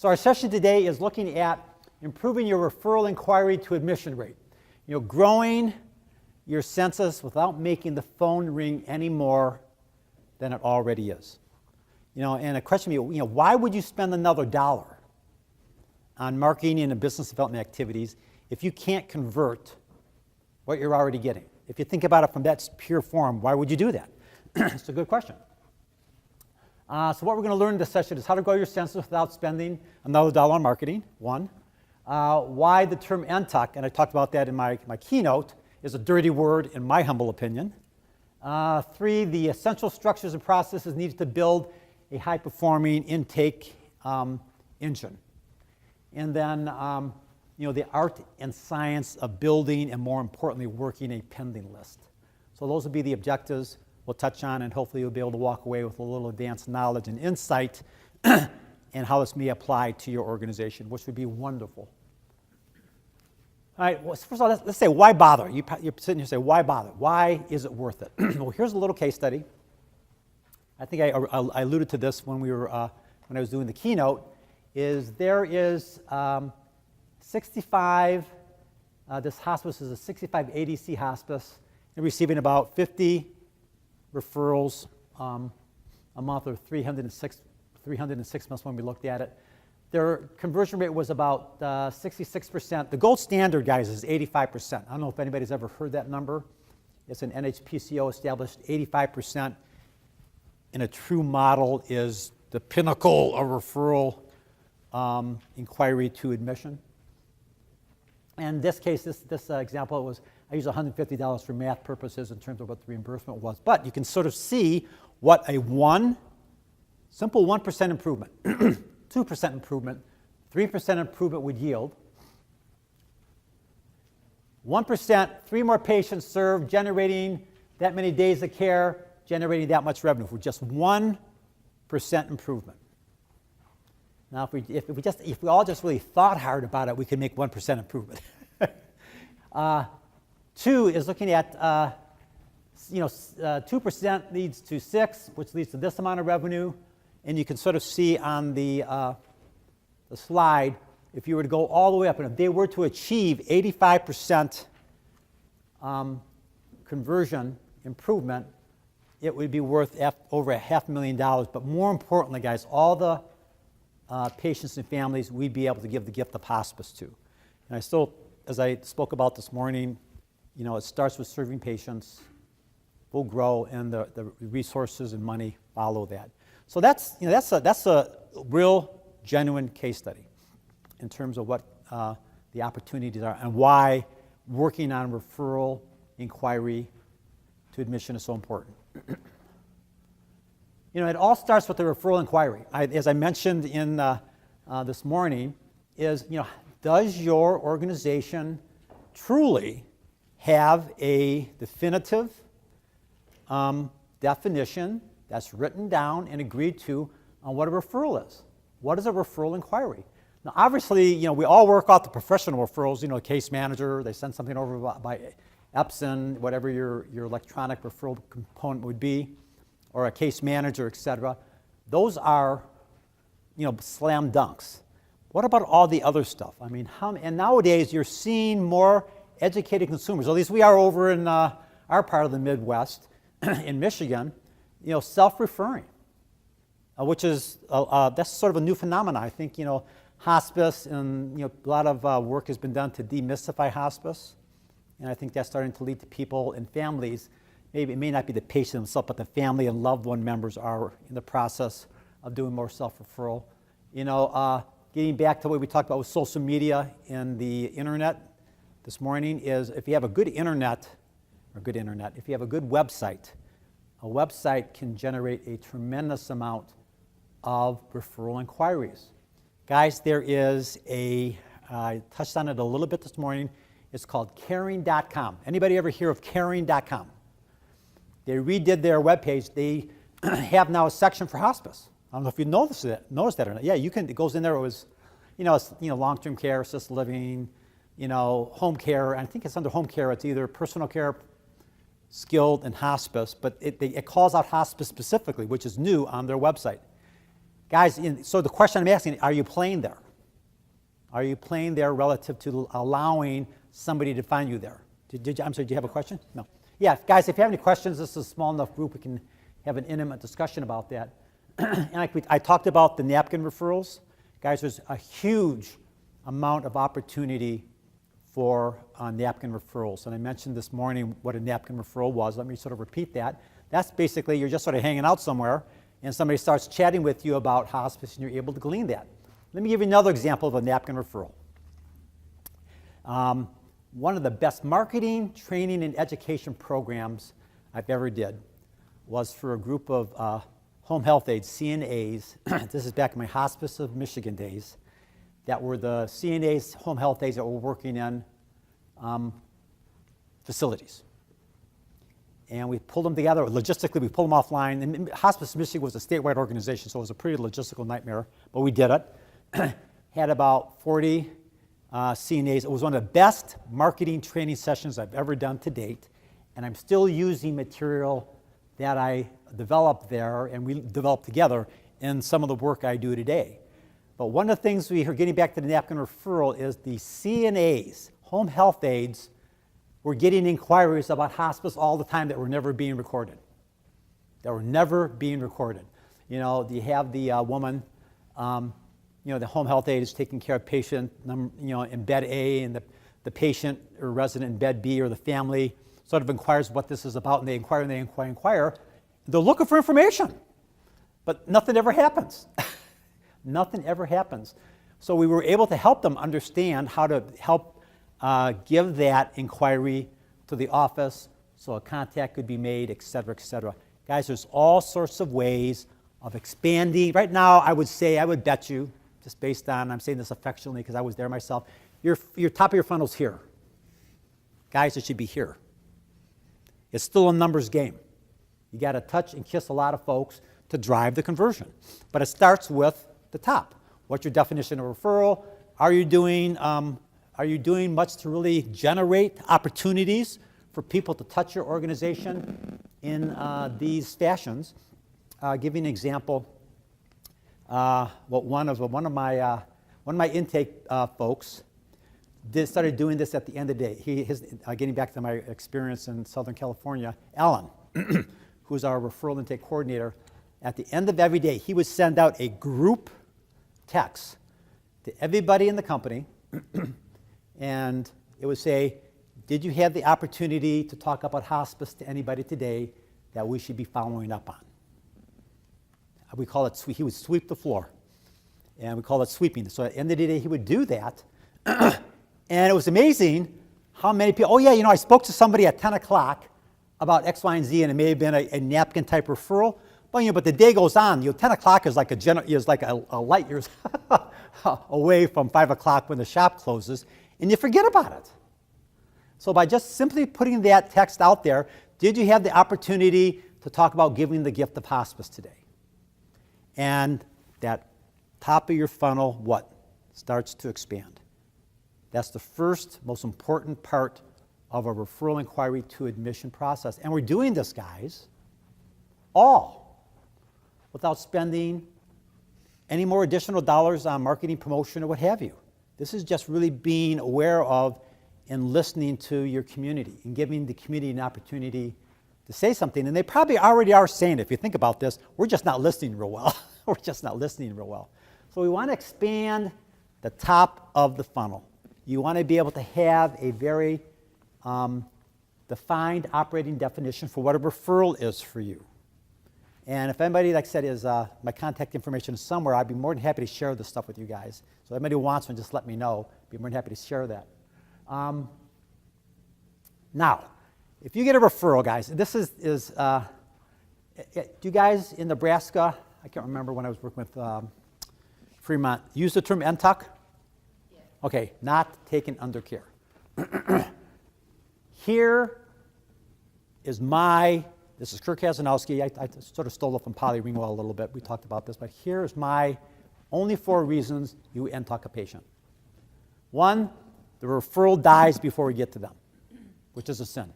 So our session today is looking at improving your referral inquiry to admission rate. Growing your census without making the phone ring any more than it already is. And a question would be, why would you spend another dollar on marketing and business development activities if you can't convert what you're already getting? If you think about it from that pure form, why would you do that? It's a good question. So what we're going to learn in this session is how to grow your census without spending another dollar on marketing, one. Why the term NTUC, and I talked about that in my keynote, is a dirty word in my humble opinion. Three, the essential structures and processes needed to build a high-performing intake engine. And then, the art and science of building and, more importantly, working a pending list. So those will be the objectives we'll touch on, and hopefully you'll be able to walk away with a little advanced knowledge and insight and how this may apply to your organization, which would be wonderful. All right, well, first of all, let's say, why bother? You're sitting here and say, why bother? Why is it worth it? Well, here's a little case study. I think I alluded to this when I was doing the keynote, there is 65, this hospice is a 65 ADC hospice. They're receiving about 50 referrals a month, or 306 months when we looked at it. Their conversion rate was about 66%. The gold standard, guys, is 85%. I don't know if anybody's ever heard that number. It's an NHPCO established 85% in a true model is the pinnacle of referral inquiry to admission. And in this case, this example was, I used $150 for math purposes in terms of what the reimbursement was. But you can sort of see what a simple 1% improvement, 2% improvement, 3% improvement would yield. 1%, 3 more patients served, generating that many days of care, generating that much revenue for just 1% improvement. Now, if we all just really thought hard about it, we could make 1% improvement. 2 is looking at, 2% leads to 6, which leads to this amount of revenue. And you can sort of see on the slide, if you were to go all the way up, and if they were to achieve 85% conversion improvement, it would be worth over $500,000. But more importantly, guys, all the patients and families we'd be able to give the gift of hospice to. And I still, as I spoke about this morning, it starts with serving patients, will grow, and the resources and money follow that. So that's a real, genuine case study in terms of what the opportunities are and why working on referral inquiry to admission is so important. It all starts with the referral inquiry. As I mentioned in this morning, does your organization truly have a definitive definition that's written down and agreed to on what a referral is? What is a referral inquiry? Now, obviously, we all work out the professional referrals. Case manager, they send something over by Epson, whatever your electronic referral component would be, or a case manager, et cetera. Those are, slam dunks. What about all the other stuff? And nowadays you're seeing more educated consumers, at least we are over in our part of the Midwest, in Michigan, self-referring, which is, that's sort of a new phenomenon. I think, hospice and, a lot of work has been done to demystify hospice. And I think that's starting to lead to people and families, maybe it may not be the patient himself, but the family and loved one members are in the process of doing more self-referral. Getting back to what we talked about with social media and the internet this morning is if you have a good internet, if you have a good website, a website can generate a tremendous amount of referral inquiries. Guys, there is I touched on it a little bit this morning. It's called caring.com. Anybody ever hear of caring.com? They redid their webpage. They have now a section for hospice. I don't know if you noticed that or not. Yeah, it goes in there. It was, long-term care, assisted living, home care. I think it's under home care. It's either personal care, skilled, and hospice. But it calls out hospice specifically, which is new on their website. Guys, so the question I'm asking, are you playing there? Are you playing there relative to allowing somebody to find you there? I'm sorry, do you have a question? No. Yeah, guys, if you have any questions, this is a small enough group, we can have an intimate discussion about that. And I talked about the napkin referrals. Guys, there's a huge amount of opportunity for napkin referrals. And I mentioned this morning what a napkin referral was. Let me sort of repeat that. That's basically you're just sort of hanging out somewhere, and somebody starts chatting with you about hospice, and you're able to glean that. Let me give you another example of a napkin referral. One of the best marketing, training, and education programs I've ever did was for a group of home health aides, CNAs. This is back in my Hospice of Michigan days. That were the CNAs, home health aides that were working in facilities. And we pulled them together. Logistically, we pulled them offline. And Hospice of Michigan was a statewide organization, so it was a pretty logistical nightmare, but we did it. Had about 40 CNAs. It was one of the best marketing training sessions I've ever done to date, and I'm still using material that I developed there and we developed together in some of the work I do today. But one of the things we are getting back to the napkin referral is the CNAs, home health aides, were getting inquiries about hospice all the time that were never being recorded. You know, you have the woman, the home health aide is taking care of patient, in bed A, and the patient or resident in bed B, or the family sort of inquires what this is about, and they inquire. They're looking for information, but nothing ever happens. Nothing ever happens. So we were able to help them understand how to help give that inquiry to the office so a contact could be made, et cetera, et cetera. Guys, there's all sorts of ways of expanding. Right now, I would bet you, just based on, I'm saying this affectionately because I was there myself, your top of your funnel's here. Guys, it should be here. It's still a numbers game. You got to touch and kiss a lot of folks to drive the conversion. But it starts with the top. What's your definition of referral? Are you doing much to really generate opportunities for people to touch your organization in these fashions? Give you an example. One of my intake folks started doing this at the end of the day. Getting back to my experience in Southern California, Alan, who's our referral intake coordinator, at the end of every day, he would send out a group text to everybody in the company, and it would say, did you have the opportunity to talk about hospice to anybody today that we should be following up on? We call it, he would sweep the floor, and we call it sweeping. So at the end of the day, he would do that, and it was amazing how many people, I spoke to somebody at 10 o'clock about X, Y, and Z, and it may have been a napkin type referral, but the day goes on. 10 o'clock is like a light years away from 5 o'clock when the shop closes, and you forget about it. So by just simply putting that text out there, did you have the opportunity to talk about giving the gift of hospice today? And that top of your funnel, starts to expand. That's the first most important part of a referral inquiry to admission process. And we're doing this, guys, all without spending any more additional dollars on marketing, promotion, or what have you. This is just really being aware of and listening to your community and giving the community an opportunity to say something. And they probably already are saying it. If you think about this, we're just not listening real well. So we want to expand the top of the funnel. You want to be able to have a very defined operating definition for what a referral is for you. And if anybody, like I said, is my contact information is somewhere, I'd be more than happy to share this stuff with you guys. So anybody who wants one, just let me know. I'd be more than happy to share that. Now, if you get a referral, guys, this is do you guys in Nebraska, I can't remember when I was working with Fremont, use the term NTUC? Yeah. Okay, not taken under care. Here is this is Kirk Kazanowski. I sort of stole it from Polly Ringwell a little bit. We talked about this, but here's my only 4 reasons you NTUC a patient. 1, the referral dies before we get to them, which is a sin.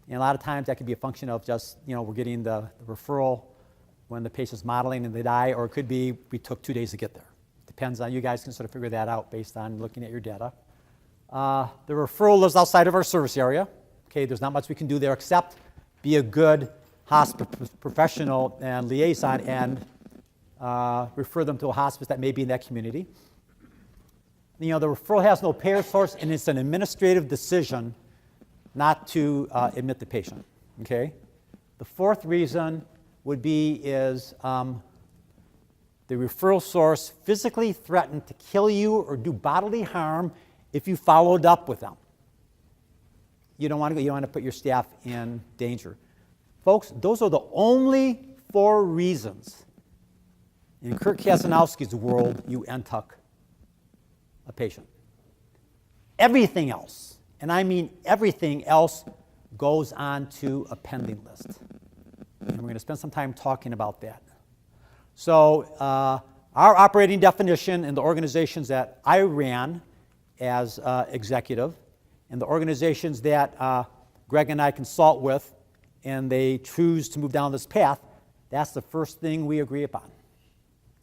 And a lot of times that could be a function of just, we're getting the referral when the patient's modeling and they die, or it could be we took 2 days to get there. Depends on, you guys can sort of figure that out based on looking at your data. The referral lives outside of our service area. Okay, there's not much we can do there except be a good hospice professional and liaison and refer them to a hospice that may be in that community. You know, the referral has no payer source, and it's an administrative decision not to admit the patient. Okay. The fourth reason would be is the referral source physically threatened to kill you or do bodily harm if you followed up with them. You don't want to put your staff in danger. Folks, those are the only 4 reasons in Kirk Kazanowski's world you NTUC a patient. Everything else, and I mean everything else, goes on to a pending list. And we're going to spend some time talking about that. So our operating definition in the organizations that I ran as executive and the organizations that Greg and I consult with and they choose to move down this path, that's the first thing we agree upon.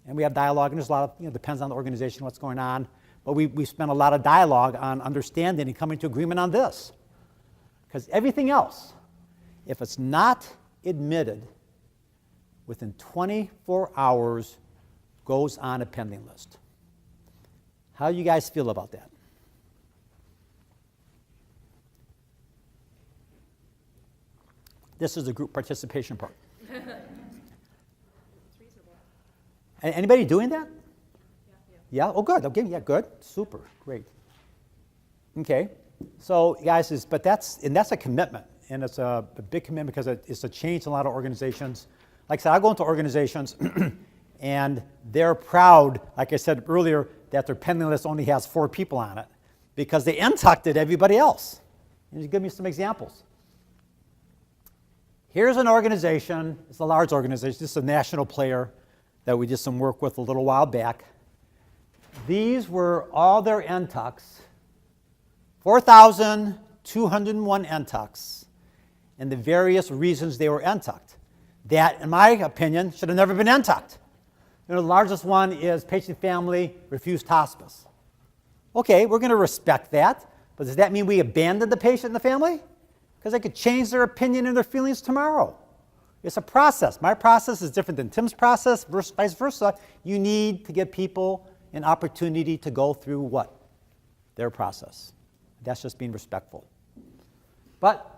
And we have dialogue, and there's a lot of, depends on the organization, what's going on. But we spent a lot of dialogue on understanding and coming to agreement on this. Because everything else, if it's not admitted within 24 hours, goes on a pending list. How do you guys feel about that? This is the group participation part. It's reasonable. Anybody doing that? Yeah. Yeah? Oh, good. Okay. Yeah, good. Super. Great. Okay. So, guys, that's a commitment, and it's a big commitment because it's a change in a lot of organizations. Like I said, I go into organizations, and they're proud, like I said earlier, that their pending list only has 4 people on it because they NTUC'd everybody else. And you give me some examples. Here's an organization. It's a large organization. This is a national player that we did some work with a little while back. These were all their NTUCs, 4,201 NTUCs, and the various reasons they were NTUC'd. That, in my opinion, should have never been NTUC'd. The largest one is patient family refused hospice. Okay, we're going to respect that, but does that mean we abandon the patient and the family? Because they could change their opinion and their feelings tomorrow. It's a process. My process is different than Tim's process, vice versa. You need to give people an opportunity to go through what? Their process. That's just being respectful. But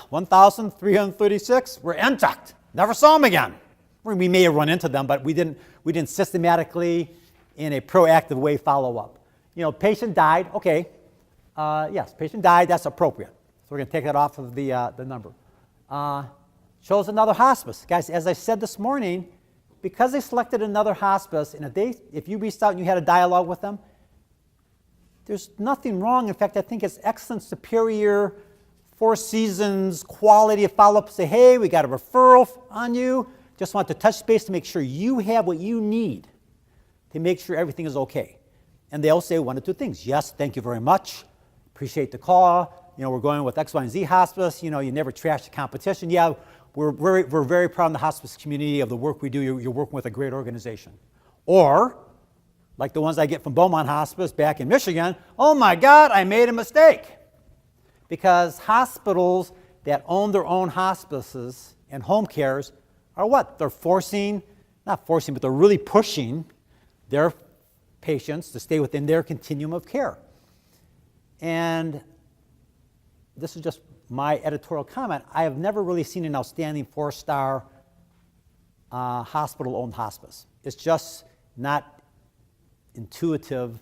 1,336 were NTUC'd. Never saw them again. We may have run into them, but we didn't systematically, in a proactive way, follow up. Patient died. Okay. Yes, patient died. That's appropriate. So we're going to take that off of the number. Chose another hospice. Guys, as I said this morning, because they selected another hospice, and if you reached out and you had a dialogue with them, there's nothing wrong. In fact, I think it's excellent, superior, 4 seasons, quality of follow-up. Say, hey, we got a referral on you. Just want to touch base to make sure you have what you need to make sure everything is okay. And they'll say 1 or 2 things. Yes, thank you very much. Appreciate the call. We're going with X, Y, and Z hospice. You never trash the competition. Yeah, we're very proud in the hospice community of the work we do. You're working with a great organization. Or, like the ones I get from Beaumont Hospice back in Michigan, oh my God, I made a mistake. Because hospitals that own their own hospices and home cares are what? They're not forcing, but they're really pushing their patients to stay within their continuum of care. And this is just my editorial comment. I have never really seen an outstanding 4-star hospital-owned hospice. It's just not intuitive.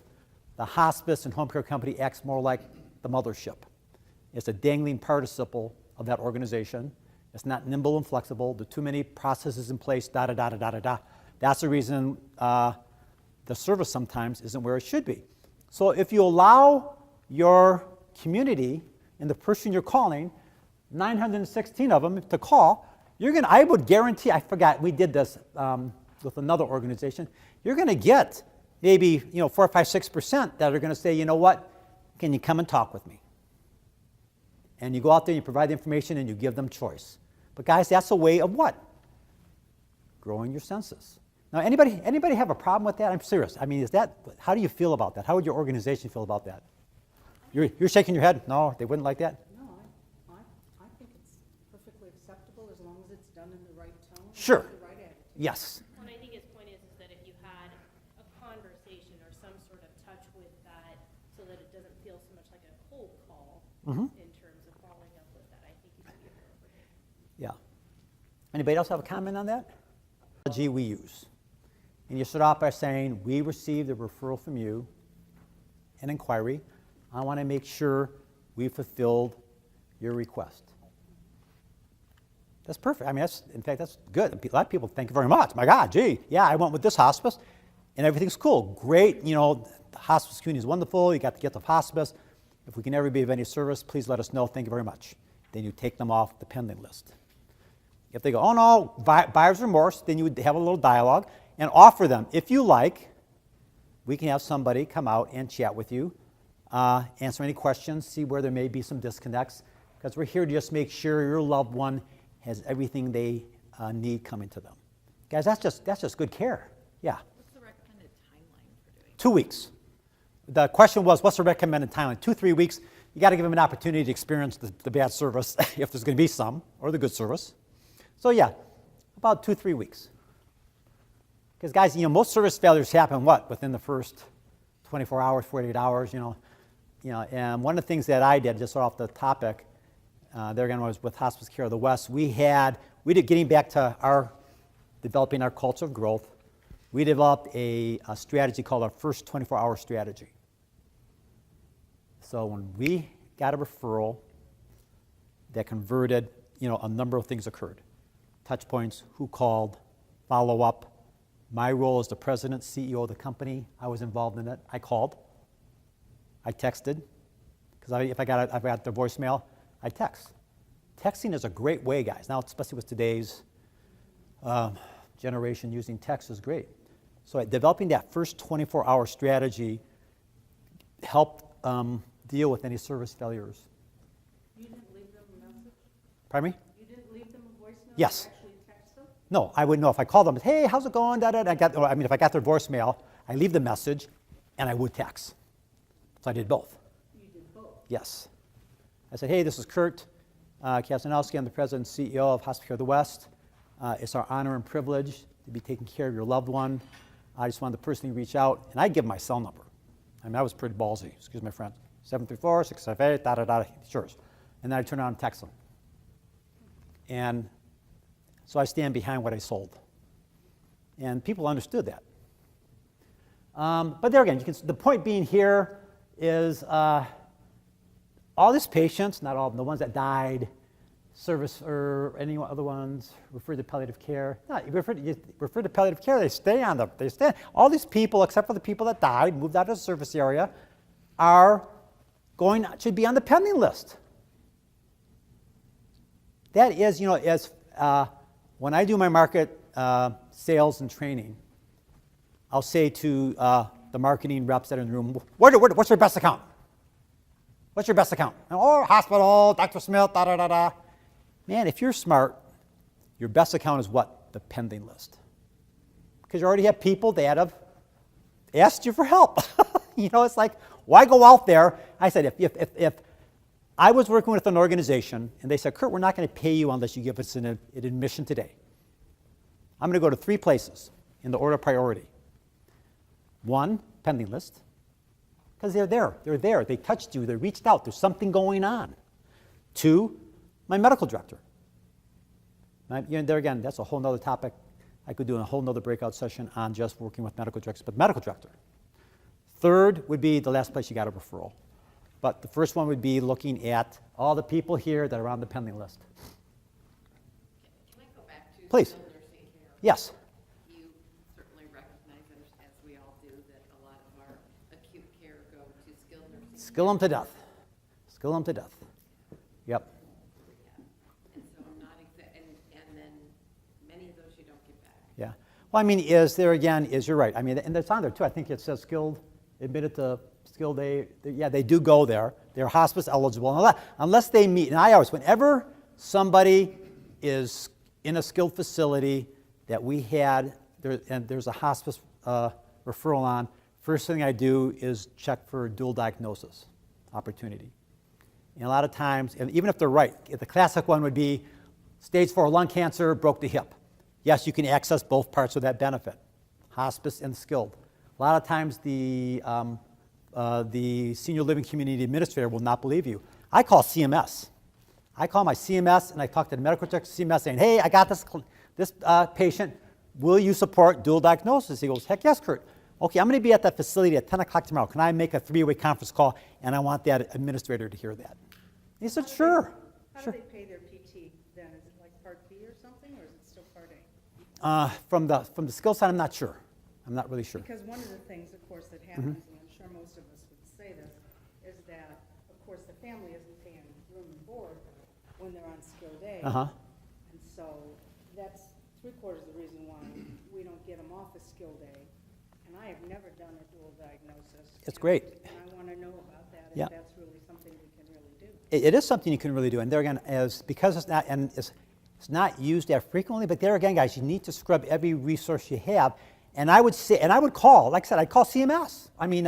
The hospice and home care company acts more like the mothership. It's a dangling participle of that organization. It's not nimble and flexible. There are too many processes in place, da-da-da-da-da-da-da. That's the reason the service sometimes isn't where it should be. So if you allow your community and the person you're calling, 916 of them to call, I would guarantee, I forgot, we did this with another organization, you're going to get maybe 4, 5, 6% that are going to say, you know what, can you come and talk with me? And you go out there, you provide the information, and you give them choice. But guys, that's a way of what? growing your census. Now, anybody have a problem with that? I'm serious. I mean, how do you feel about that? How would your organization feel about that? You're shaking your head? No, they wouldn't like that? No, I think it's perfectly acceptable as long as it's done in the right tone. Sure. And the right attitude. Yes. Well, and I think his point is that if you had a conversation or some sort of touch with that so that it doesn't feel so much like a cold call in terms of following up with that, I think you should be appropriate. Yeah. Anybody else have a comment on that? Technology we use. And you start off by saying, we received a referral from you, an inquiry. I want to make sure we fulfilled your request. That's perfect. I mean, in fact, that's good. A lot of people thank you very much. My God, gee, yeah, I went with this hospice, and everything's cool. Great, the hospice community is wonderful. You got the gift of hospice. If we can ever be of any service, please let us know. Thank you very much. Then you take them off the pending list. If they go, oh no, buyer's remorse, then you would have a little dialogue and offer them, if you like, we can have somebody come out and chat with you, answer any questions, see where there may be some disconnects, because we're here to just make sure your loved one has everything they need coming to them. Guys, that's just good care. Yeah. What's the recommended timeline for doing 2 weeks. The question was, what's the recommended timeline? 2-3 weeks. You got to give them an opportunity to experience the bad service, if there's going to be some, or the good service. So yeah, about 2-3 weeks. Because guys, most service failures happen within the first 24 hours, 48 hours, and one of the things that I did, just off the topic, there again was with Hospice Care of the West, we did, getting back to developing our culture of growth, we developed a strategy called our first 24-hour strategy. So when we got a referral that converted, a number of things occurred. Touch points, who called, follow up. My role as the president, CEO of the company, I was involved in it. I called. I texted, because if I got the voicemail, I text. Texting is a great way, guys. Now, especially with today's generation, using text is great. So developing that first 24-hour strategy helped deal with any service failures. You didn't leave them a message? Pardon me? You didn't leave them a voicemail? Yes. You actually text them? No, I would know if I called them, hey, how's it going? If I got their voicemail, I leave the message, and I would text. So I did both. You did both? Yes. I said, hey, this is Kurt Kazanowski. I'm the president and CEO of Hospice Care of the West. It's our honor and privilege to be taking care of your loved one. I just wanted to personally reach out, and I give my cell number. I was pretty ballsy, excuse my French. 734-658, da-da-da, sure. And then I turn around and text them. And so I stand behind what I sold. And people understood that. But there again, the point being here is all these patients, not all of them, the ones that died, service or any other ones, referred to palliative care. No, you refer to palliative care, they stay. All these people, except for the people that died, moved out of the service area, should be on the pending list. That is, when I do my market sales and training, I'll say to the marketing reps that are in the room, what's your best account? What's your best account? Oh, hospital, Dr. Smith, da-da-da-da. Man, if you're smart, your best account is what? The pending list. Because you already have people that have asked you for help. It's like, why go out there? I said, if I was working with an organization and they said, Kurt, we're not going to pay you unless you give us an admission today. I'm going to go to 3 places in the order of priority. 1, pending list, because they're there. They touched you. They reached out. There's something going on. 2, my medical director. There again, that's a whole other topic. I could do a whole other breakout session on just working with medical directors, but medical director. 3rd would be the last place you got a referral. But the first one would be looking at all the people here that are on the pending list. Can I go back to Please. skilled nursing care? Yes. You certainly recognize, as we all do, that a lot of our acute care go to skilled nursing Skill them to death. Skill them to death. Yep. And so I'm not and then many of those you don't get back. Yeah. Well, you're right. And it's on there too. I think it says skilled, admitted to skilled, they do go there. They're hospice eligible unless they meet. And whenever somebody is in a skilled facility, that we had, and there's a hospice referral on, first thing I do is check for dual diagnosis opportunity. And a lot of times, and even if they're right, the classic one would be stage 4 lung cancer, broke the hip. Yes, you can access both parts of that benefit, hospice and skilled. A lot of times the senior living community administrator will not believe you. I call CMS. I call my CMS and I talk to the medical director CMS saying, hey, I got this patient. Will you support dual diagnosis? He goes, heck yes, Kurt. Okay, I'm going to be at that facility at 10 o'clock tomorrow. Can I make a 3-way conference call? And I want that administrator to hear that. He said, sure. How Sure. do they pay their PT then? Is it like Part B or something, or is it still Part A? From the skill side, I'm not sure. I'm not really sure. Because one of the things, of course, that happens, and I'm sure most of us would say this, is that, of course, the family isn't paying room and board when they're on skilled aid. Uh-huh. And so that's 3/4 of the reason why we don't get them off of skilled aid. And I have never done a dual diagnosis. It's great. And I want to know about that, Yeah. if that's really something we can really do. It is something you can really do, and there again, because it's not, and it's not used that frequently, but there again, guys, you need to scrub every resource you have. And I would say, and I would call, like I said, I'd call CMS. I mean,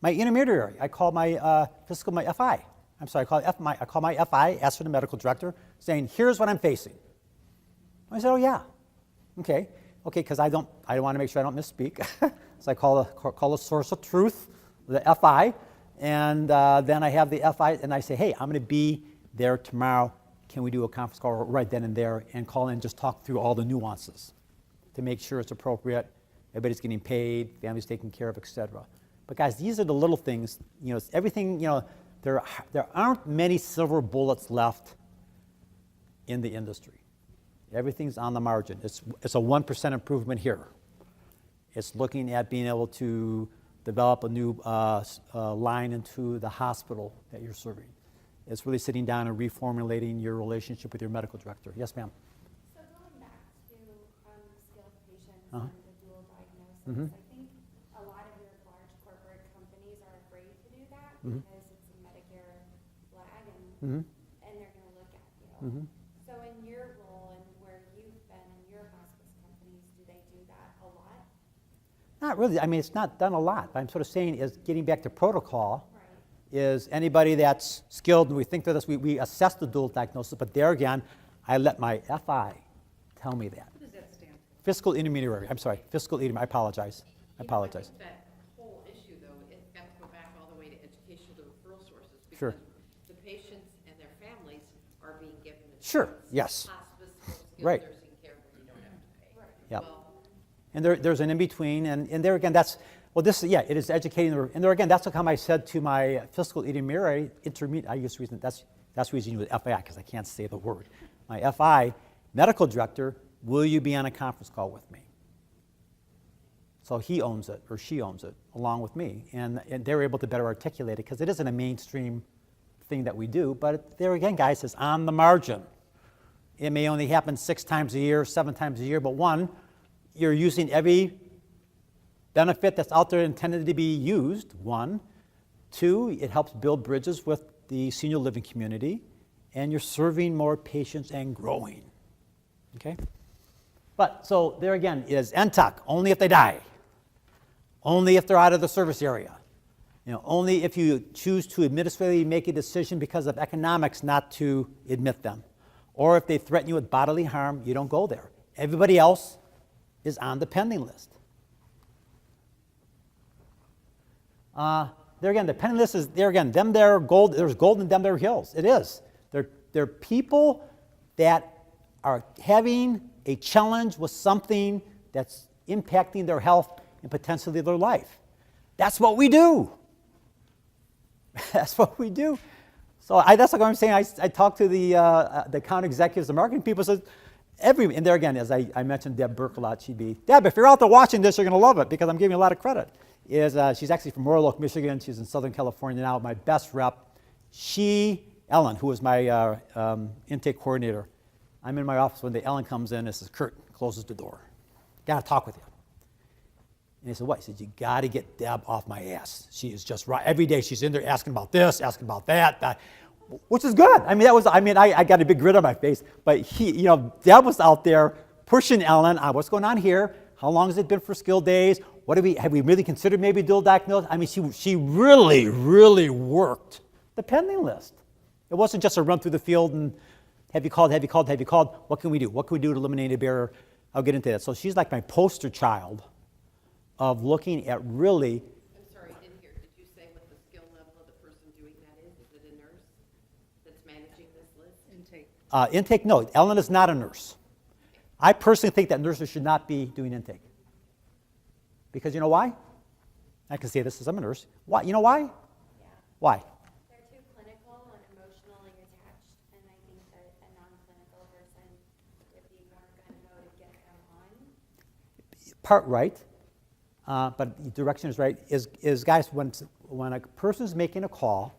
my intermediary. I call my my FI. I'm sorry, I call my FI, ask for the medical director, saying, here's what I'm facing. I said, oh yeah, okay, because I want to make sure I don't misspeak. So I call the source of truth, the FI, and then I have the FI, and I say, hey, I'm going to be there tomorrow. Can we do a conference call right then and there, and call in and just talk through all the nuances to make sure it's appropriate, everybody's getting paid, family's taken care of, etc. But guys, these are the little things. You know, it's everything. You know, there aren't many silver bullets left in the industry. Everything's on the margin. It's a 1% improvement here. It's looking at being able to develop a new line into the hospital that you're serving. It's really sitting down and reformulating your relationship with your medical director. Yes, ma'am. So going back to skilled patients Uh-huh. and the dual diagnosis, Mhm. I think a lot of your large corporate companies are afraid to do that Mhm. because it's a Medicare flag Mhm. and they're going to look at you. Mhm. So in your role and where you've been in your hospice companies, do they do that a lot? Not really. I mean, it's not done a lot. But I'm sort of saying is getting back to protocol. Right. Is anybody that's skilled, and we think that this, we assess the dual diagnosis, but there again, I let my FI tell me that. What does that stand for? Fiscal intermediary, I'm sorry, fiscal intermediary, I apologize. I You know, apologize. think that whole issue, though, it's got to go back all the way to education to referral sources. Sure. Because the patients and their families are being given a Sure, choice. yes. Hospice or skilled Right. nursing care where you don't have to pay. Right. Yep. Well, And there's an in-between, and there again, that's, well, this, yeah, it is educating, and there again, that's how come I said to my fiscal intermediary, I use the reason, that's the reason you use FI, because I can't say the word. My FI, medical director, will you be on a conference call with me? So he owns it, or she owns it, along with me, and they're able to better articulate it, because it isn't a mainstream thing that we do, but there again, guys, it's on the margin. It may only happen 6 times a year, 7 times a year, but one, you're using every benefit that's out there intended to be used, 1. 2, it helps build bridges with the senior living community, and you're serving more patients and growing. Okay? But, so there again is NTUC, only if they die. Only if they're out of the service area. You know, only if you choose to administratively make a decision because of economics not to admit them. Or if they threaten you with bodily harm, you don't go there. Everybody else is on the pending list. There again, the pending list is there again. There's gold in them there hills. It is. They're people that are having a challenge with something that's impacting their health and potentially their life. That's what we do. That's what we do. So that's like what I'm saying. I talk to the account executives, the marketing people. Says and there again, as I mentioned Deb Burke a lot, she'd be, Deb, if you're out there watching this, you're going to love it because I'm giving you a lot of credit. She's actually from Royal Oak, Michigan. She's in Southern California now. My best rep, Ellen, who was my intake coordinator. I'm in my office one day. Ellen comes in and says, Kurt, closes the door. Got to talk with you. And he said, what? He said, you got to get Deb off my ass. She is just right. Every day she's in there asking about this, asking about that, which is good. I mean, I got a big grin on my face. But Deb was out there pushing Ellen on what's going on here. How long has it been for skilled days? Have we really considered maybe dual diagnosis? I mean, she really, really worked the pending list. It wasn't just a run through the field and have you called? What can we do? What can we do to eliminate a barrier? I'll get into that. So she's like my poster child of looking at really. I'm sorry, I didn't hear. Did you say what the skill level of the person doing that is? Is it a nurse that's managing this list? Intake. No, Ellen is not a nurse. I personally think that nurses should not be doing intake. Because you know why? I can say this as I'm a nurse. Why? You know why? Yeah. Why? They're too clinical and emotionally attached, and I think that a non-clinical person would be more gung-ho to get them on. Part right, but the direction is right, is guys, when a person's making a call,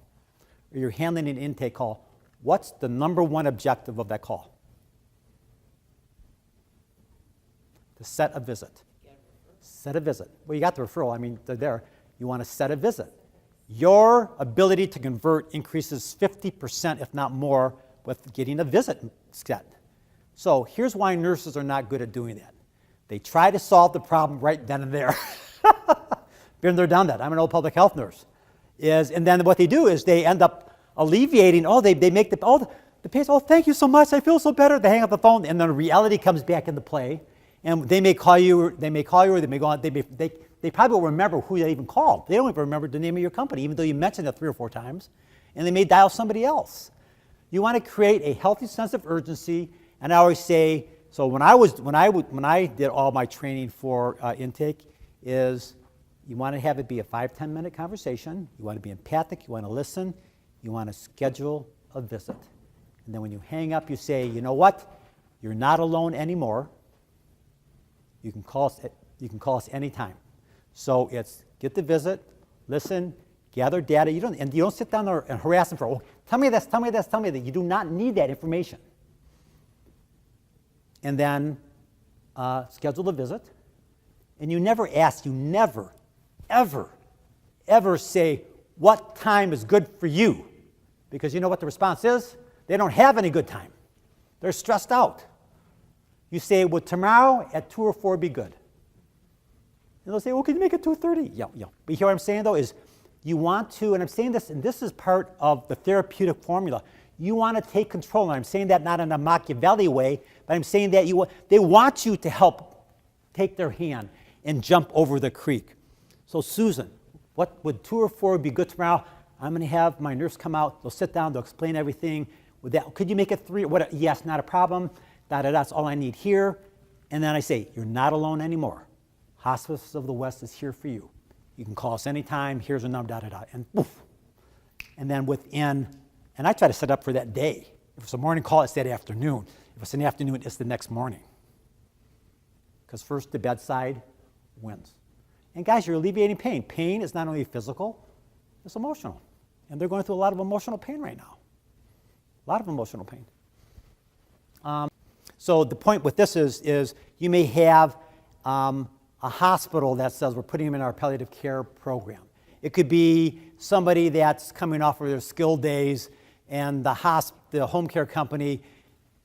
or you're handling an intake call, what's the number one objective of that call? To set a visit. Set a visit. Well, you got the referral. I mean, they're there. You want to set a visit. Your ability to convert increases 50%, if not more, with getting a visit set. So here's why nurses are not good at doing that. They try to solve the problem right then and there. Been there, done that. I'm an old public health nurse. And then what they do is they end up alleviating. They make the patient. Thank you so much. I feel so better. They hang up the phone, and then reality comes back into play. And they may call you, or they may go on. They probably will remember who they even called. They don't even remember the name of your company, even though you mentioned it 3 or 4 times. And they may dial somebody else. You want to create a healthy sense of urgency. And I always say, so when I did all my training for intake, is you want to have it be a 5-10 minute conversation. You want to be empathic. You want to listen. You want to schedule a visit. And then when you hang up, you say, you know what? You're not alone anymore. You can call us anytime. So it's get the visit, listen, gather data. You don't sit down there and harass them for, tell me this, tell me this, tell me that. You do not need that information. And then schedule the visit. And you never ask, you never, ever, ever say, what time is good for you? Because you know what the response is? They don't have any good time. They're stressed out. You say, would tomorrow at 2 or 4 be good? And they'll say, well, can you make it 2:30? Yeah. But you hear what I'm saying, though, is you want to, and I'm saying this, and this is part of the therapeutic formula, you want to take control. And I'm saying that not in a Machiavelli way, but I'm saying that they want you to help take their hand and jump over the creek. So Susan, what would 2 or 4 be good tomorrow? I'm going to have my nurse come out. They'll sit down. They'll explain everything. Could you make it 3? Yes, not a problem. That's all I need here. And then I say, you're not alone anymore. Hospice of the West is here for you. You can call us anytime. Here's a number, and poof. And then and I try to set up for that day. If it's a morning call, it's that afternoon. If it's an afternoon, it's the next morning. Because first, the bedside wins. And guys, you're alleviating pain. Pain is not only physical, it's emotional. And they're going through a lot of emotional pain right now. A lot of emotional pain. So the point with this is you may have a hospital that says we're putting them in our palliative care program. It could be somebody that's coming off of their skilled days, and the home care company,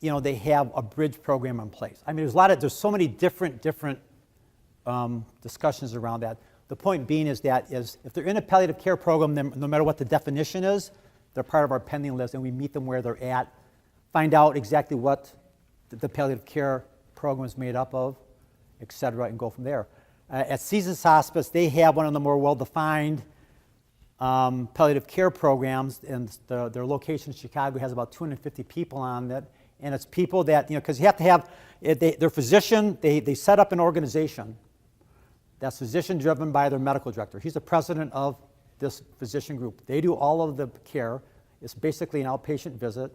they have a bridge program in place. I mean, there's so many different discussions around that. The point being is if they're in a palliative care program, then no matter what the definition is, they're part of our pending list, and we meet them where they're at, find out exactly what the palliative care program is made up of, et cetera, and go from there. At Seasons Hospice, they have one of the more well-defined palliative care programs, and their location in Chicago has about 250 people on it, and it's people that, because you have to have, their physician, they set up an organization that's physician-driven by their medical director. He's the president of this physician group. They do all of the care. It's basically an outpatient visit.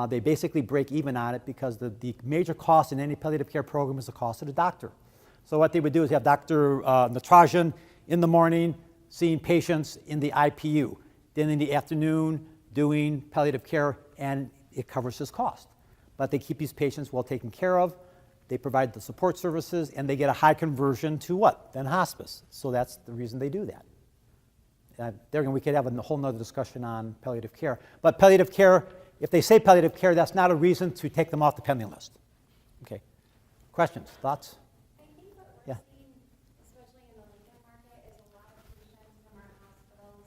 They basically break even on it because the major cost in any palliative care program is the cost of the doctor. So what they would do is have Dr. Natrajan in the morning seeing patients in the IPU. Then in the afternoon doing palliative care, and it covers his cost. But they keep these patients well taken care of. They provide the support services, and they get a high conversion to what? Then hospice. So that's the reason they do that. We could have a whole nother discussion on palliative care. But palliative care, if they say palliative care, that's not a reason to take them off the pending list. Okay. Questions, thoughts? I think what Yeah. we're seeing, especially in the Lincoln market, is a lot of patients from our hospitals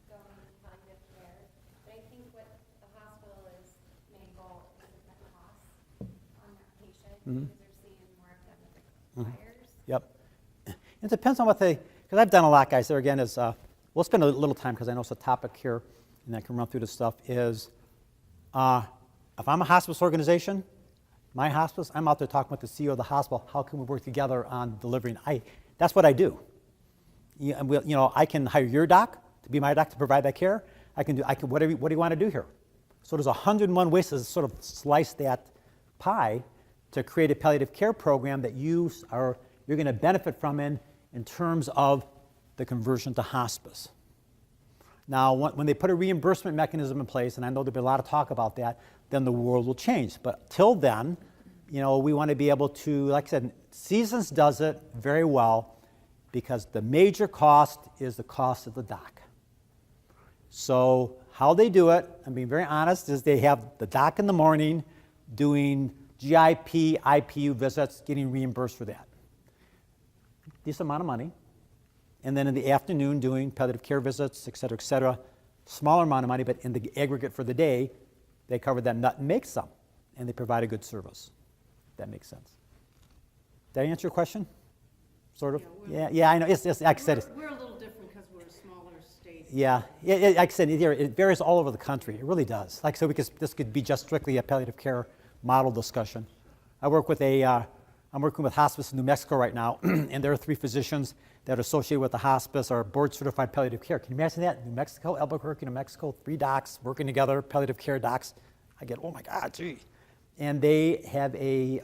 going into palliative care. But I think what the hospital's main goal is to cut costs on that patient because they're seeing more of them as requires. Yep. It depends on what they, because I've done a lot, guys. There again is, we'll spend a little time because I know it's a topic here, and I can run through this stuff, is if I'm a hospice organization, my hospice, I'm out there talking with the CEO of the hospital, how can we work together on delivering? That's what I do. I can hire your doc to be my doc to provide that care. I can whatever, what do you want to do here? So there's 101 ways to sort of slice that pie to create a palliative care program that you're going to benefit from in terms of the conversion to hospice. Now, when they put a reimbursement mechanism in place, and I know there'll be a lot of talk about that, then the world will change. But till then, we want to be able to, like I said, Seasons does it very well because the major cost is the cost of the doc. So how they do it, I'm being very honest, is they have the doc in the morning doing GIP, IPU visits, getting reimbursed for that. Decent amount of money. And then in the afternoon doing palliative care visits, et cetera, smaller amount of money, but in the aggregate for the day, they cover that nut and make some, and they provide a good service. That makes sense. Did I answer your question? Sort of? Yeah, I know. It's like I said. We're a little different because we're a smaller state. Yeah, like I said, it varies all over the country. It really does. Like so, this could be just strictly a palliative care model discussion. I'm working with Hospice in New Mexico right now, and there are 3 physicians that are associated with the hospice are board-certified palliative care. Can you imagine that? New Mexico, Albuquerque, New Mexico, 3 docs working together, palliative care docs. I get, oh my God, gee. And they have a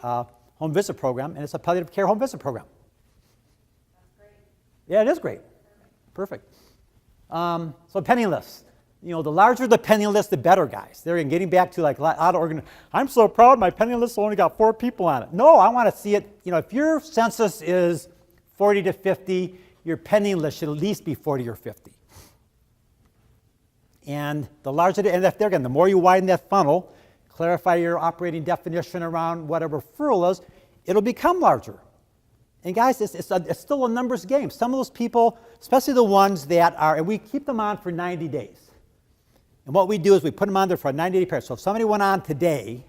home visit program, and it's a palliative care home visit program. That's great. Yeah, it is great. Perfect. So pending list. The larger the pending list, the better, guys. They're getting back to like a lot of I'm so proud my pending list only got 4 people on it. No, I want to see it. If your census is 40 to 50, your pending list should at least be 40 or 50. And the larger, the more you widen that funnel, clarify your operating definition around what a referral is, it'll become larger. And guys, it's still a numbers game. Some of those people, especially the ones that are, and we keep them on for 90 days. And what we do is we put them on there for a 90-day period. So if somebody went on today,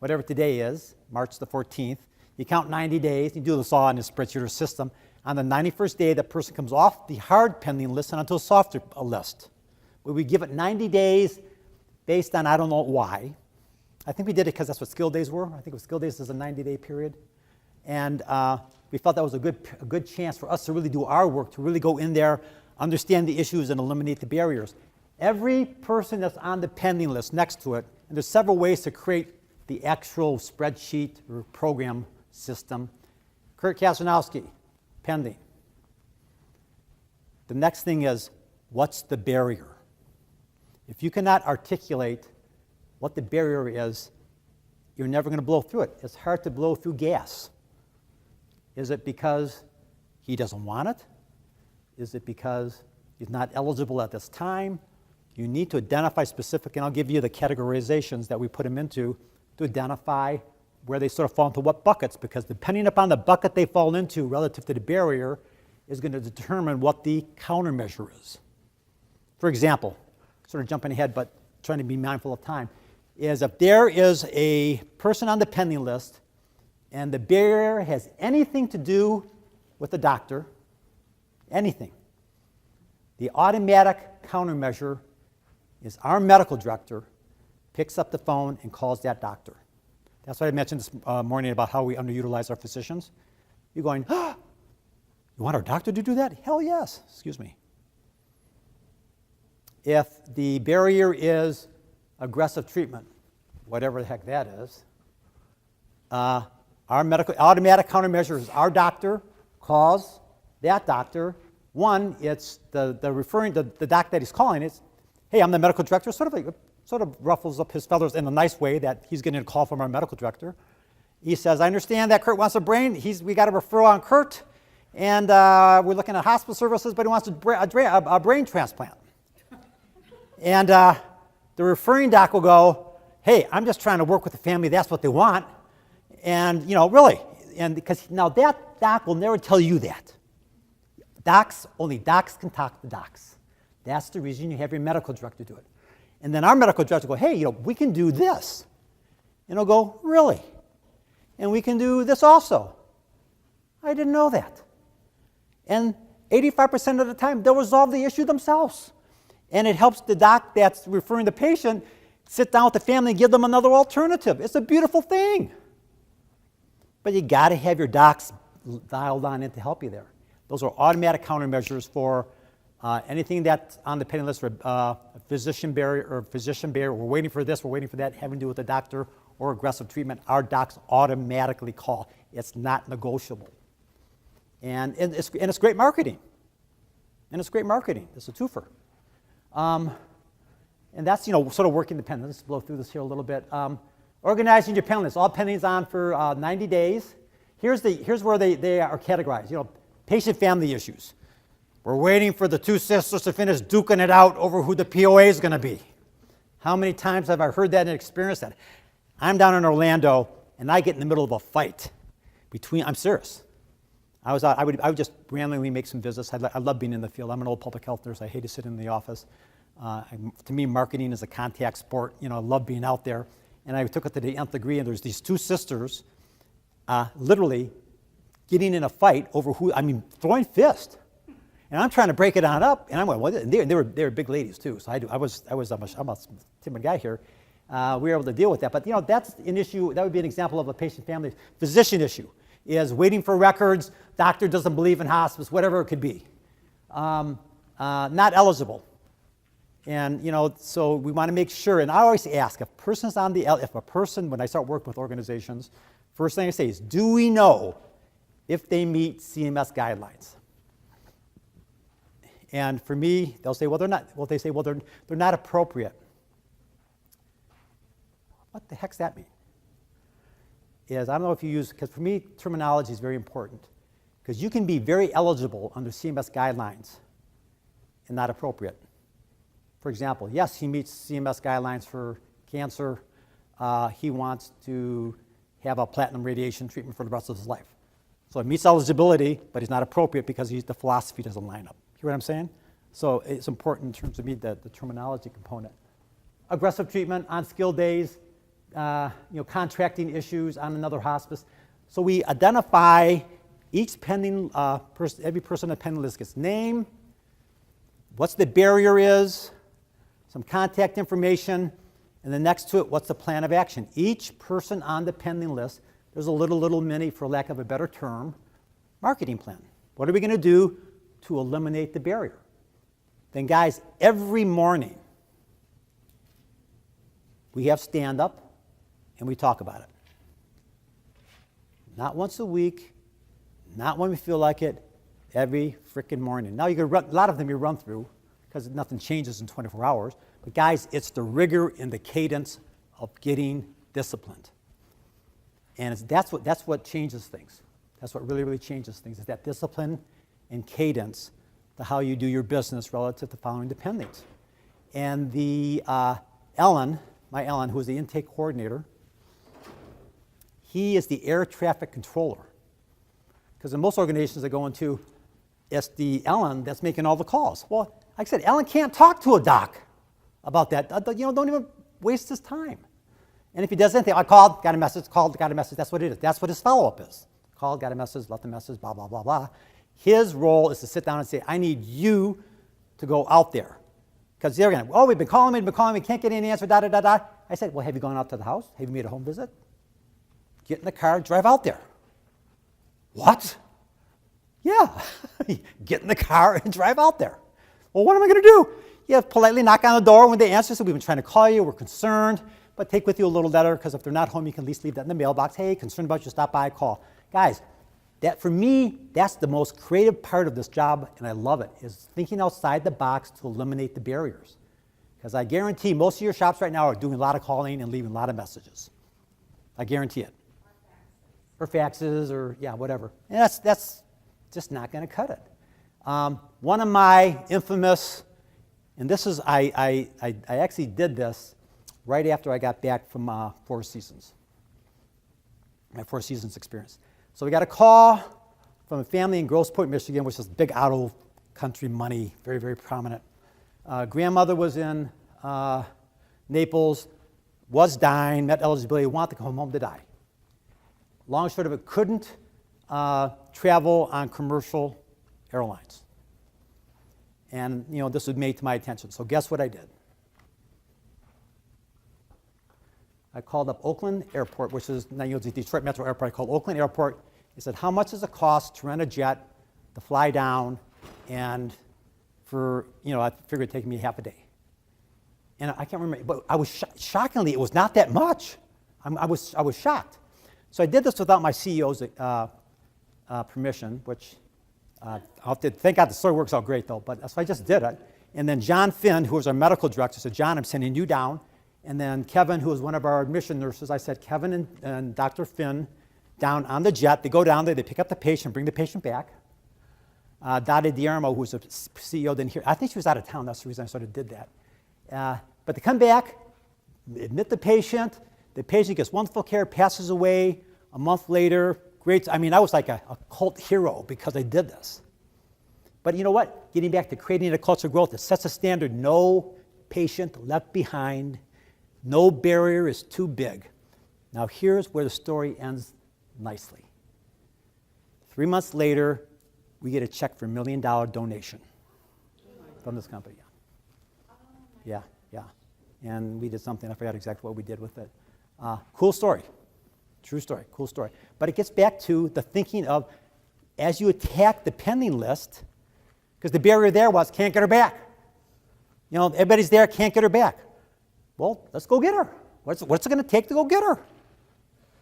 whatever today is, March the 14th, you count 90 days, you do this all in a spreadsheet or system. On the 91st day, that person comes off the hard pending list and onto a softer list. Where we give it 90 days based on, I don't know why. I think we did it because that's what skill days were. I think it was skill days is a 90-day period. And we felt that was a good chance for us to really do our work, to really go in there, understand the issues, and eliminate the barriers. Every person that's on the pending list next to it, and there's several ways to create the actual spreadsheet or program system. Kurt Kazanowski, pending. The next thing is, what's the barrier? If you cannot articulate what the barrier is, you're never going to blow through it. It's hard to blow through gas. Is it because he doesn't want it? Is it because he's not eligible at this time? You need to identify specific, and I'll give you the categorizations that we put them into to identify where they sort of fall into what buckets, because depending upon the bucket they fall into relative to the barrier is going to determine what the countermeasure is. For example, sort of jumping ahead but trying to be mindful of time, is if there is a person on the pending list and the barrier has anything to do with the doctor, anything, the automatic countermeasure is our medical director picks up the phone and calls that doctor. That's what I mentioned this morning about how we underutilize our physicians. You're going, you want our doctor to do that? Hell yes. Excuse me. If the barrier is aggressive treatment, whatever the heck that is, our medical automatic countermeasure is our doctor calls that doctor. One, it's the referring the doc that he's calling. It's, hey, I'm the medical director. Sort of ruffles up his feathers in a nice way that he's getting a call from our medical director. He says, I understand that Kurt wants a brain. We got a referral on Kurt, and we're looking at hospital services, but he wants a brain transplant. And the referring doc will go, hey, I'm just trying to work with the family. That's what they want. And, really, and because now that doc will never tell you that. Only docs can talk to docs. That's the reason you have your medical director do it. And then our medical director will go, hey, we can do this. And he'll go, really? And we can do this also. I didn't know that. And 85% of the time, they'll resolve the issue themselves. And it helps the doc that's referring the patient sit down with the family and give them another alternative. It's a beautiful thing. But you got to have your docs dialed on in to help you there. Those are automatic countermeasures for anything that's on the pending list for physician barrier. We're waiting for this, we're waiting for that, having to do with the doctor or aggressive treatment. Our docs automatically call. It's not negotiable. And it's great marketing. It's a twofer. And that's, sort of working the pending. Let's blow through this here a little bit. Organizing your pending list. All pendings on for 90 days. Here's where they are categorized. Patient family issues. We're waiting for the two sisters to finish duking it out over who the POA is going to be. How many times have I heard that and experienced that? I'm down in Orlando, and I get in the middle of a fight I'm serious. I would just randomly make some visits. I love being in the field. I'm an old public health nurse. I hate to sit in the office. To me, marketing is a contact sport. I love being out there. And I took it to the nth degree, and there's these two sisters literally getting in a fight over throwing fists. And I'm trying to break it on up, and I'm going, well, they were big ladies too. So I'm a timid guy here. We were able to deal with that. But that's an issue. That would be an example of a patient family physician issue. Is waiting for records. Doctor doesn't believe in hospice. Whatever it could be. Not eligible. And so we want to make sure. And I always ask if a person when I start working with organizations, first thing I say is, do we know if they meet CMS guidelines? And for me, they'll say, well, they're not. Well, they say, well, they're not appropriate. What the heck's that mean? I don't know if you use, because for me, terminology is very important. Because you can be very eligible under CMS guidelines and not appropriate. For example, yes, he meets CMS guidelines for cancer. He wants to have a platinum radiation treatment for the rest of his life. So it meets eligibility, but he's not appropriate because the philosophy doesn't line up. Hear what I'm saying? So it's important in terms of the terminology component. Aggressive treatment on skilled days, contracting issues on another hospice. So we identify each pending every person on the pending list gets name, what's the barrier is, some contact information, and then next to it, what's the plan of action. Each person on the pending list, there's a little mini, for lack of a better term, marketing plan. What are we going to do to eliminate the barrier? Then guys, every morning, we have stand-up and we talk about it. Not once a week, not when we feel like it, every freaking morning. Now, a lot of them you run through because nothing changes in 24 hours. But guys, it's the rigor and the cadence of getting disciplined. And that's what changes things. That's what really changes things, is that discipline and cadence to how you do your business relative to following the pendings. And my Ellen, who is the intake coordinator, he is the air traffic controller. Because in most organizations I go into, it's the Ellen that's making all the calls. Well, like I said, Ellen can't talk to a doc about that. Don't even waste his time. And if he does anything, I called, got a message, that's what it is. That's what his follow-up is. Called, got a message, left a message, blah, blah, blah, blah. His role is to sit down and say, I need you to go out there. Because they're going to, we've been calling, we can't get any answer, da, da, da, da. I said, well, have you gone out to the house? Have you made a home visit? Get in the car, drive out there. What? Yeah. Get in the car and drive out there. Well, what am I going to do? You politely knock on the door. When they answer, so we've been trying to call you, we're concerned, but take with you a little letter, because if they're not home, you can at least leave that in the mailbox. Hey, concerned about you, stop by, call. Guys, that for me, that's the most creative part of this job, and I love it, is thinking outside the box to eliminate the barriers. Because I guarantee most of your shops right now are doing a lot of calling and leaving a lot of messages. I guarantee it. Or faxes, or yeah, whatever. And that's just not going to cut it. One of my infamous, and this is, I actually did this right after I got back from Four Seasons, my Four Seasons experience. So we got a call from a family in Grosse Pointe, Michigan, which is big auto country money, very, very prominent. Grandmother was in Naples, was dying, met eligibility, wanted to come home to die. Long and short of it, couldn't travel on commercial airlines. And this was made to my attention. So guess what I did? I called up Oakland Airport, which is now the Detroit Metro Airport. I called Oakland Airport. I said, how much does it cost to rent a jet, to fly down, and for, I figured it'd take me half a day. And I can't remember, but I was shockingly, it was not that much. I was shocked. So I did this without my CEO's permission, which thank God the story works out great though, but so I just did it. And then John Finn, who was our medical director, said, John, I'm sending you down. And then Kevin, who was one of our admission nurses, I said, Kevin and Dr. Finn down on the jet. They go down there, they pick up the patient, bring the patient back. Dottie Diarmo, who was the CEO, didn't hear. I think she was out of town. That's the reason I sort of did that. But they come back, admit the patient gets wonderful care, passes away a month later. Great. I mean, I was like a cult hero because I did this. But you know what? Getting back to creating a culture of growth, it sets a standard. No patient left behind. No barrier is too big. Now here's where the story ends nicely. 3 months later, we get a check for $1 million donation from this company. Yeah. And we did something, I forgot exactly what we did with it. Cool story. True story, cool story. But it gets back to the thinking of, as you attack the pending list, because the barrier there was, can't get her back. Everybody's there, can't get her back. Well, let's go get her. What's it going to take to go get her?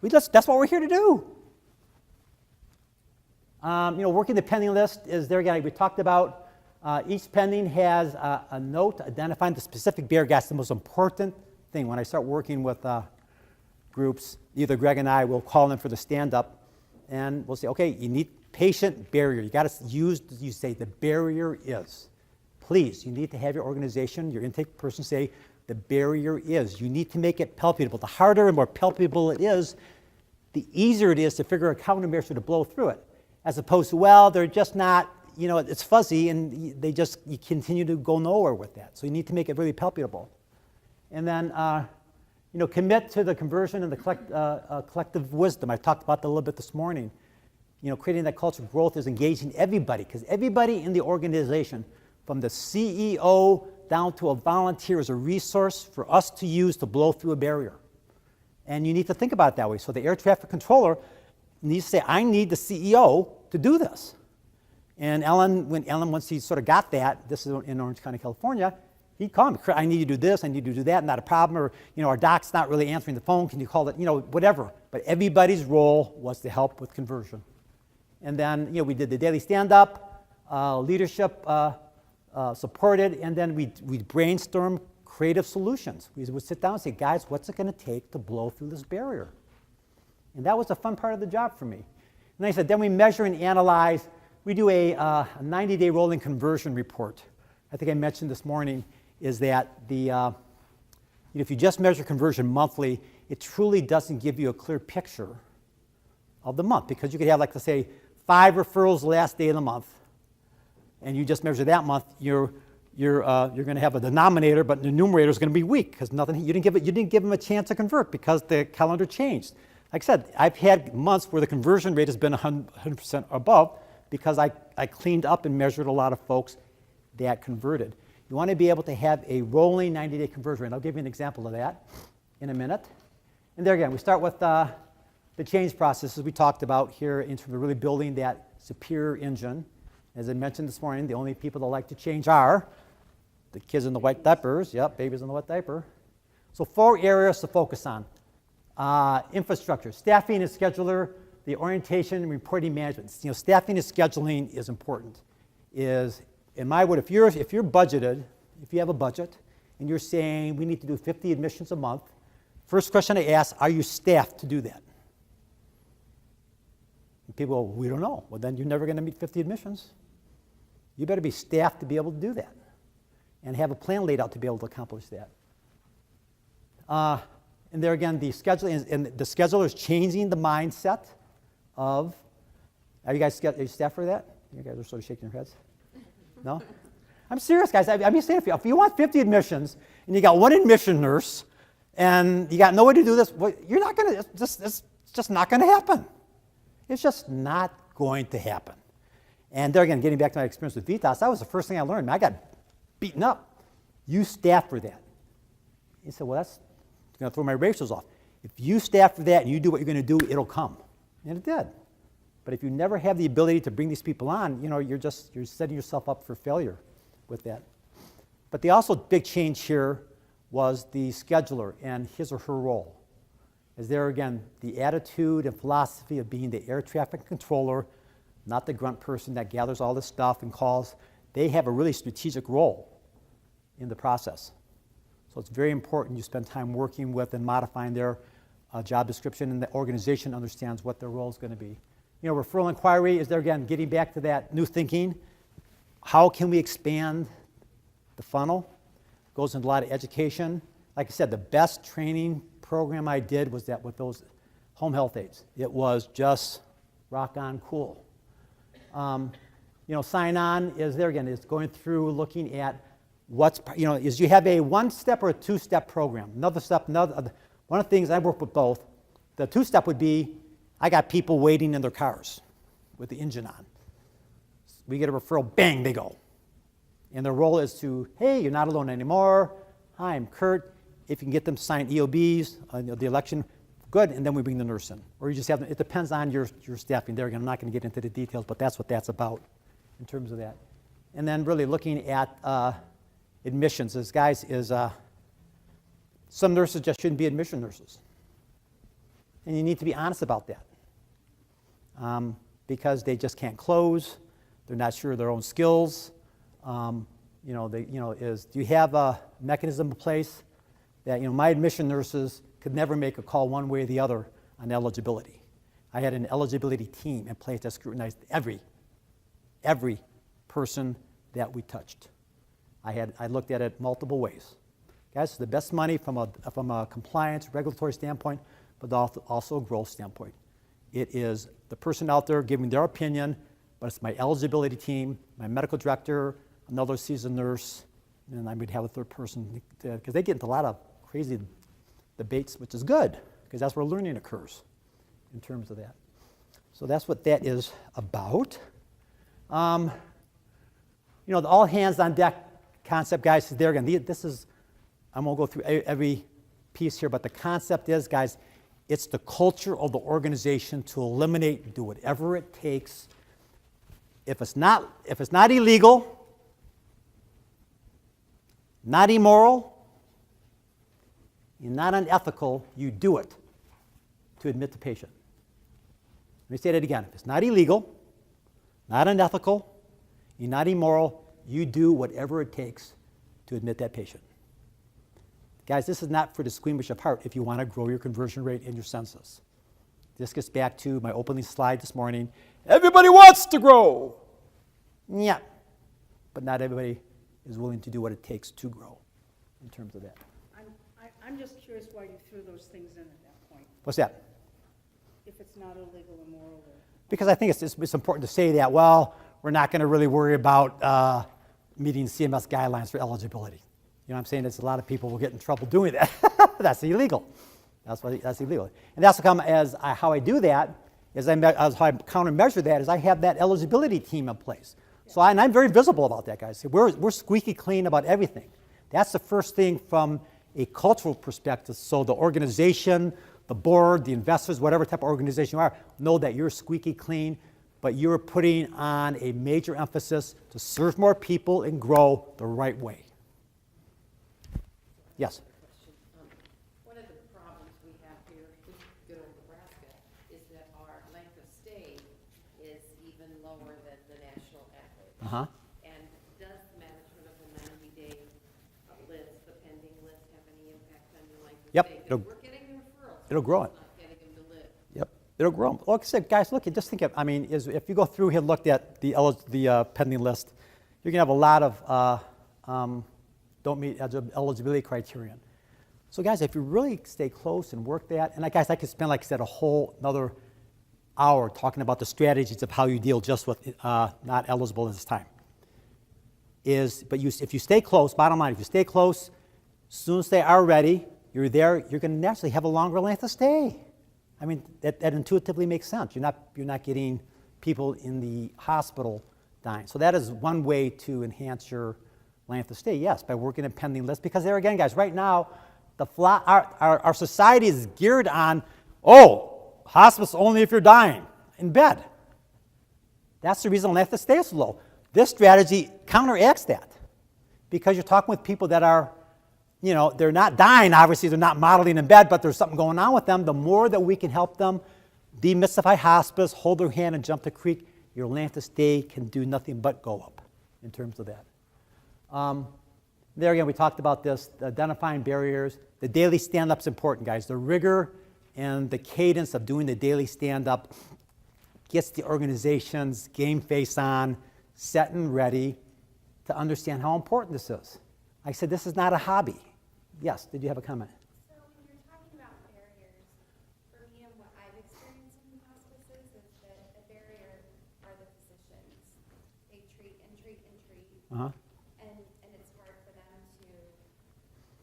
That's what we're here to do. Working the pending list is there again. We talked about each pending has a note identifying the specific barrier. That's the most important thing. When I start working with groups, either Greg and I will call in for the stand-up, and we'll say, okay, you need patient barrier. You got to you say the barrier is. Please, you need to have your organization, your intake person say, the barrier is. You need to make it palpable. The harder and more palpable it is, the easier it is to figure out a countermeasure to blow through it. As opposed to, well, they're just not, it's fuzzy and you continue to go nowhere with that. So you need to make it really palpable. And then, commit to the conversion and the collective wisdom. I talked about that a little bit this morning. Creating that culture of growth is engaging everybody, because everybody in the organization, from the CEO down to a volunteer, is a resource for us to use to blow through a barrier. And you need to think about it that way. So the air traffic controller needs to say, I need the CEO to do this. And once he sort of got that, this is in Orange County, California, he'd call me, I need you to do this, I need you to do that, not a problem, or, our doc's not really answering the phone, can you call it, whatever. But everybody's role was to help with conversion. And then, we did the daily stand-up, leadership supported, and then we brainstorm creative solutions. We would sit down and say, guys, what's it going to take to blow through this barrier? And that was a fun part of the job for me. And I said, then we measure and analyze. We do a 90-day rolling conversion report. I think I mentioned this morning is that if you just measure conversion monthly, it truly doesn't give you a clear picture of the month, because you could have, like, let's say, 5 referrals the last day of the month, and you just measure that month. You're going to have a denominator, but the numerator is going to be weak because you didn't give them a chance to convert because the calendar changed. Like I said, I've had months where the conversion rate has been 100% above because I cleaned up and measured a lot of folks that converted. You want to be able to have a rolling 90-day conversion rate. I'll give you an example of that in a minute. And there again, we start with the change processes we talked about here in terms of really building that superior engine. As I mentioned this morning, the only people that like to change are the kids in the white diapers. Yep, babies in the white diaper. So 4 areas to focus on. Infrastructure, staffing and scheduler, the orientation and reporting management. Staffing and scheduling is important. In my word, if you're budgeted, if you have a budget, and you're saying we need to do 50 admissions a month, first question I ask, are you staffed to do that? And people go, we don't know. Well, then you're never going to meet 50 admissions. You better be staffed to be able to do that and have a plan laid out to be able to accomplish that. And there again, the scheduling and the scheduler is changing the mindset of, are you staff for that? You guys are sort of shaking your heads. No? I'm serious, guys. I'm just saying, if you want 50 admissions and you got one admission nurse and you got no way to do this, well, you're not going to, it's just not going to happen. It's just not going to happen. And there again, getting back to my experience with VITAS, that was the first thing I learned. I got beaten up. You staff for that. He said, well, that's going to throw my ratios off. If you staff for that and you do what you're going to do, it'll come. And it did. But if you never have the ability to bring these people on, you're setting yourself up for failure with that. But the also big change here was the scheduler and his or her role. As there again, the attitude and philosophy of being the air traffic controller, not the grunt person that gathers all this stuff and calls. They have a really strategic role in the process. So it's very important you spend time working with and modifying their job description, and the organization understands what their role is going to be. Referral inquiry is there again, getting back to that new thinking. How can we expand the funnel? Goes into a lot of education. Like I said, the best training program I did was that with those home health aides. It was just rock on cool. Sign on is there again, is going through looking at is you have a one-step or a two-step program. One of the things I work with both, the two-step would be, I got people waiting in their cars with the engine on. We get a referral, bang, they go. And their role is to, hey, you're not alone anymore. Hi, I'm Kurt. If you can get them to sign EOBs, the election, good, and then we bring the nurse in. Or you just have them, it depends on your staffing there. Again, I'm not going to get into the details, but that's what that's about in terms of that. And then really looking at admissions, some nurses just shouldn't be admission nurses. And you need to be honest about that. Because they just can't close, they're not sure of their own skills. Do you have a mechanism in place that, my admission nurses could never make a call one way or the other on eligibility. I had an eligibility team in place that scrutinized every person that we touched. I looked at it multiple ways. Guys, the best money from a compliance, regulatory standpoint, but also a growth standpoint. It is the person out there giving their opinion, but it's my eligibility team, my medical director, another seasoned nurse, and I would have a third person, because they get into a lot of crazy debates, which is good, because that's where learning occurs in terms of that. So that's what that is about. The all hands on deck concept, guys, there again, I won't go through every piece here, but the concept is, guys, it's the culture of the organization to eliminate, do whatever it takes. If it's not illegal, not immoral, and not unethical, you do it to admit the patient. Let me say that again. If it's not illegal, not unethical, and not immoral, you do whatever it takes to admit that patient. Guys, this is not for the squeamish of heart if you want to grow your conversion rate in your census. This gets back to my opening slide this morning. Everybody wants to grow. Yeah, but not everybody is willing to do what it takes to grow in terms of that. I'm just curious why you threw those things in at that point, What's that? if it's not illegal, immoral, or... Because I think it's important to say that, well, we're not going to really worry about meeting CMS guidelines for eligibility. You know what I'm saying? There's a lot of people will get in trouble doing that. That's illegal. That's illegal. And that's how I do that, how I countermeasure that, is I have that eligibility team in place. So I'm very visible about that, guys. We're squeaky clean about everything. That's the first thing from a cultural perspective. So the organization, the board, the investors, whatever type of organization you are, know that you're squeaky clean, but you're putting on a major emphasis to serve more people and grow the right way. Yes? One of the problems we have here in good old Nebraska is that our length of stay is even lower than the national average. Uh-huh. And does the management of the 90-day list, the pending list, have any impact on your length of Yep. stay? Because we're getting the referrals. It'll grow it. We're just not getting them to live. Yep, it'll grow. Like I said, guys, look, just think of, if you go through here and looked at the pending list, you're going to have a lot of don't meet eligibility criterion. So guys, if you really stay close and work that, and guys, I could spend, like I said, a whole another hour talking about the strategies of how you deal just with not eligible at this time. But if you stay close, bottom line, if you stay close, as soon as they are ready, you're there, you're going to naturally have a longer length of stay. I mean, that intuitively makes sense. You're not getting people in the hospital dying. So that is one way to enhance your length of stay, yes, by working a pending list. Because there again, guys, right now, our society is geared on, hospice only if you're dying in bed. That's the reason length of stay is so low. This strategy counteracts that because you're talking with people that are, they're not dying, obviously, they're not modeling in bed, but there's something going on with them. The more that we can help them demystify hospice, hold their hand and jump the creek, your length of stay can do nothing but go up in terms of that. There again, we talked about this, identifying barriers. The daily stand-up's important, guys. The rigor and the cadence of doing the daily stand-up gets the organization's game face on, set and ready to understand how important this is. I said this is not a hobby. Yes, did you have a comment? So when you're talking about barriers, for me and what I've experienced in hospices is that a barrier are the physicians. They treat and treat and treat. Uh-huh. And it's hard for them to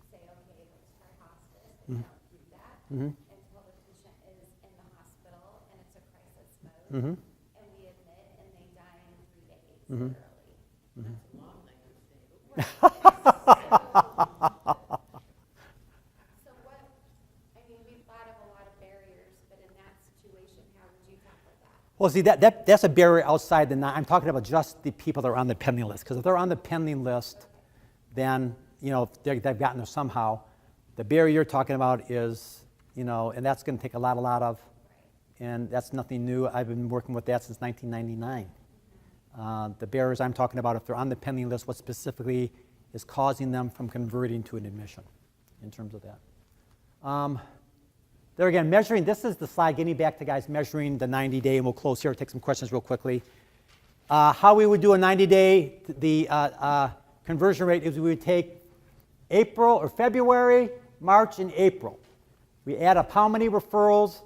say, okay, let's try hospice. They don't do that until the patient is in the hospital and it's a crisis mode. And we admit and they die in 3 days literally. That's a long length of stay. So we've thought of a lot of barriers, but in that situation, how would you tackle that? Well, see, that's a barrier outside I'm talking about just the people that are on the pending list. Because if they're on the pending list, then, if they've gotten there somehow. The barrier you're talking about is, and that's going to take a lot of, and that's nothing new. I've been working with that since 1999. The barriers I'm talking about, if they're on the pending list, what specifically is causing them from converting to an admission in terms of that. There again, measuring, this is the slide getting back to guys measuring the 90-day, and we'll close here, take some questions real quickly. How we would do a 90-day, the conversion rate is we would take April or February, March, and April. We add up how many referrals,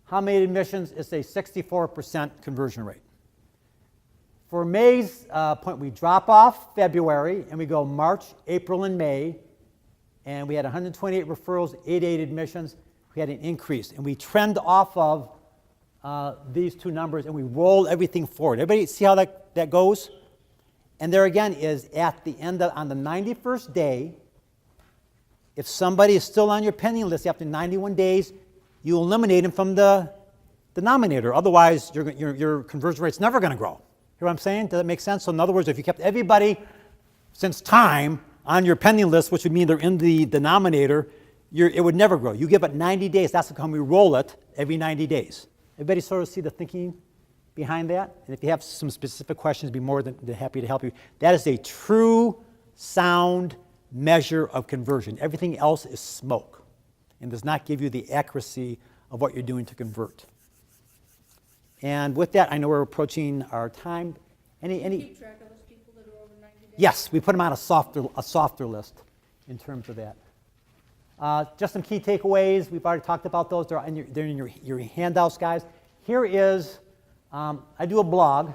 how many admissions, it's a 64% conversion rate. For May's point, we drop off February, and we go March, April, and May, and we had 128 referrals, 88 admissions. We had an increase, and we trend off of these two numbers, and we roll everything forward. Everybody see how that goes? And there again is at the end on the 91st day, if somebody is still on your pending list after 91 days, you eliminate them from the denominator. Otherwise, your conversion rate's never going to grow. Hear what I'm saying? Does that make sense? So in other words, if you kept everybody since time on your pending list, which would mean they're in the denominator, it would never grow. You give it 90 days. That's how we roll it every 90 days. Everybody sort of see the thinking behind that? And if you have some specific questions, be more than happy to help you. That is a true, sound measure of conversion. Everything else is smoke and does not give you the accuracy of what you're doing to convert. And with that, I know we're approaching our time. Any Keep track of those people that are over 90 days? Yes, we put them on a softer list in terms of that. Just some key takeaways. We've already talked about those. They're in your handouts, guys. Here is, I do a blog,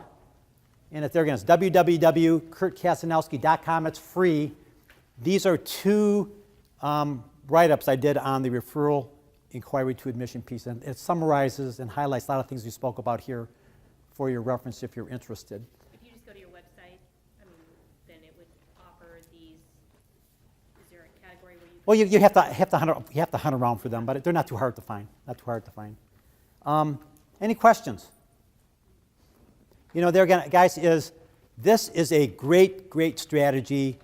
and it's there again. It's www.kurtkazanowski.com. It's free. These are two write-ups I did on the referral inquiry to admission piece, and it summarizes and highlights a lot of things we spoke about here for your reference if you're interested. If you just go to your website, then it would offer these, is there a category where you? Well, you have to hunt around for them, but they're not too hard to find. Any questions? There again, guys, this is a great strategy.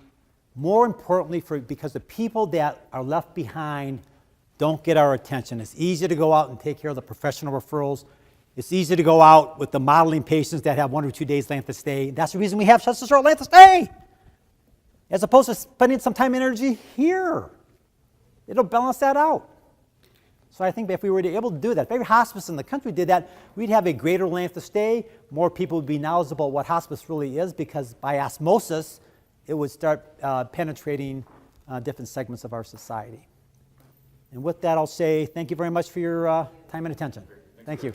More importantly, because the people that are left behind don't get our attention. It's easy to go out and take care of the professional referrals. It's easy to go out with the modeling patients that have 1 or 2 days length of stay. That's the reason we have such a short length of stay, as opposed to spending some time and energy here. It'll balance that out. So I think if we were able to do that, if every hospice in the country did that, we'd have a greater length of stay. More people would be knowledgeable what hospice really is, because by osmosis, it would start penetrating different segments of our society. And with that, I'll say thank you very much for your time and attention. Thank you.